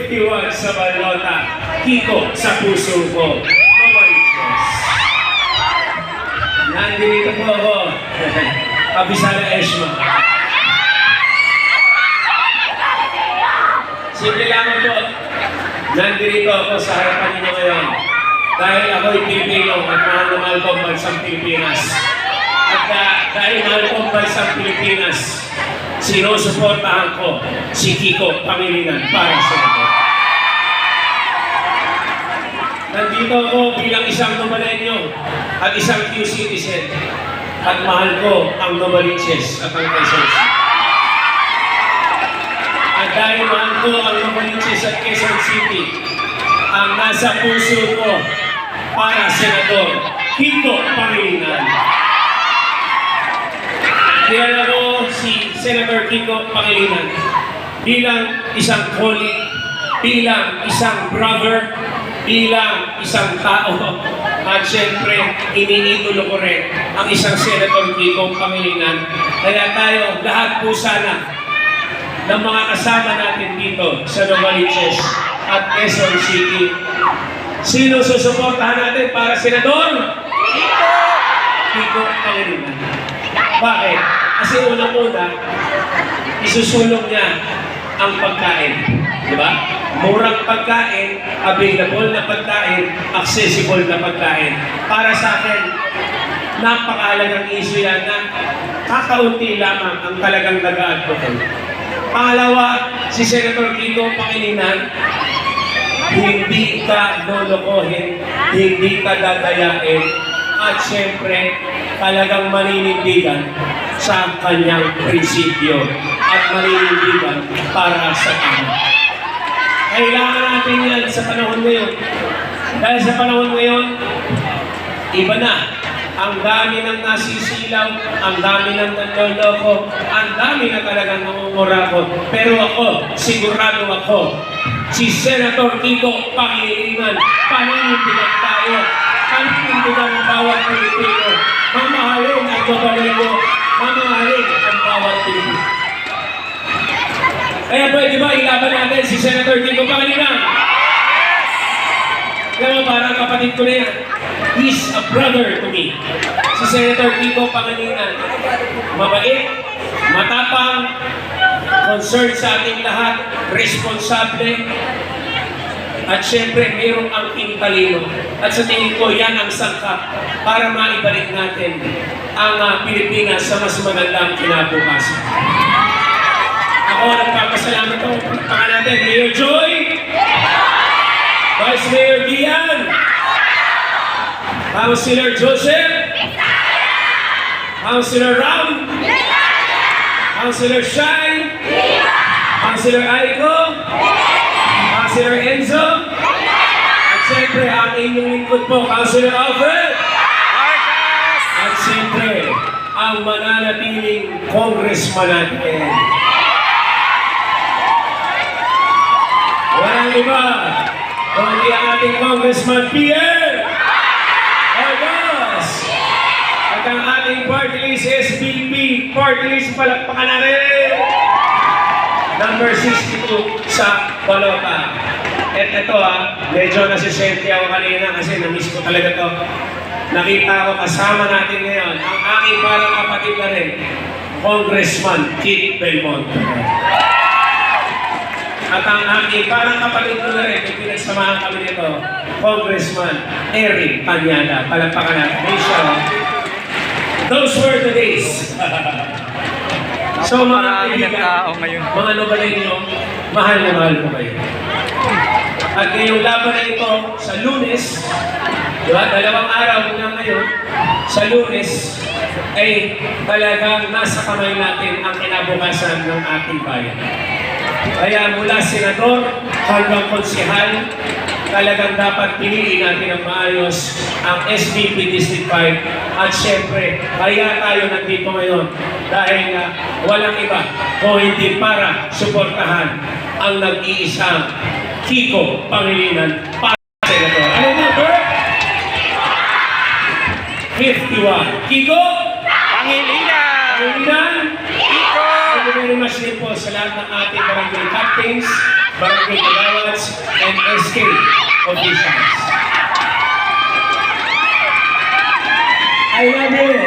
51 sa balota. Kiko sa puso ko. Novaliches. Nandito po ako. Kabisara Eshma. Simple lamang po. Nandito ako sa harapan ninyo ngayon. Dahil ako'y Pilipino at mahal na mahal ko ang bansang Pilipinas. At dahil mahal ko ang bansang Pilipinas, sinusuportahan ko si Kiko Pangilinan para sa ito. Nandito ako bilang isang Novalenyo at isang Q citizen. At mahal ko ang Novaliches at ang Quezon City. At dahil mahal ko ang Novaliches at Quezon City, ang nasa puso ko para Senador Kiko Pangilinan. Kilala ko si Senator Kiko Pangilinan bilang isang colleague, bilang isang brother, bilang isang tao, at syempre, iniidolo ko rin ang isang Senator Kiko Pangilinan. Kaya tayo, lahat po sana ng mga kasama natin dito sa Novaliches at Quezon City, sino susuportahan natin para Senador? Kiko Pangilinan. Bakit? Kasi unang-una, isusulong niya ang pagkain. Di ba? Murang pagkain, available na pagkain, accessible na pagkain. Para sa akin, napakahalagang issue yan na kakaunti lamang ang talagang nag-a-advocate. Pangalawa, si Senator Kiko Pangilinan, hindi ka lolokohin, hindi ka dadayain, at syempre, talagang maninindigan sa kanyang prinsipyo at maninindigan para sa tama. Kailangan natin yan sa panahon ngayon. Dahil sa panahon ngayon, iba na. Ang dami ng nasisilaw, ang dami ng nanloloko, ang dami na talagang nangungurakot. Pero ako, sigurado ako, si Senator Kiko Pangilinan, paninindigan tayo. Paninindigan ang bawat Pilipino. Mamahalin ang Novalenyo, mamahalin ang bawat Pilipino. Kaya pwede ba ilaban natin si Senator Kiko Pangilinan? Alam mo, parang kapatid ko na yan. He's a brother to me. Si Senator Kiko Pangilinan. Mabait, matapang, concerned sa ating lahat, responsable, at syempre, mayroong angking talino. At sa tingin ko, yan ang sangkap para maibalik natin ang Pilipinas sa mas magandang kinabukasan. Ako, nagpapasalamat ko. Pagpakan natin, Mayor Joy, Vice Mayor Gian, Councilor Joseph, Councilor Ram, Councilor Shine, Councilor Aiko, Councilor Enzo, at siyempre ang inyong lingkod po, Councilor Alfred, at siyempre ang mananatiling congressman natin. Walang iba, kundi ang ating Congressman Pierre Orgaz, at ang ating party list SBP, party list palakpakan na rin, number 62 sa balota. At ito medyo nasisente ako kanina kasi na-miss ko talaga to. Nakita ko kasama natin ngayon ang aking parang kapatid na rin, Congressman Kit Belmonte. At ang aking parang kapatid ko na rin, yung pinagsamahan kami nito, Congressman Eric Tanyada. Palakpakan natin. Those were the days. So mga kaibigan, mga Novalenyo, mahal na mahal ko kayo. At ngayong laban na ito sa Lunes, diba, 2 araw na ngayon, sa Lunes, ay talagang nasa kamay natin ang kinabukasan ng ating bayan. Kaya mula senador hanggang konsehal, talagang dapat piliin natin ang maayos ang SBP District 5. At syempre, kaya tayo nandito ngayon dahil walang iba kung hindi para suportahan ang nag-iisang Kiko Pangilinan para sa senador. Ano na, Bert? 51. Kiko Pangilinan! Pangilinan! Kiko! Thank you very much din po sa lahat ng ating barangay captains, barangay kagawats, SK officials. I love you.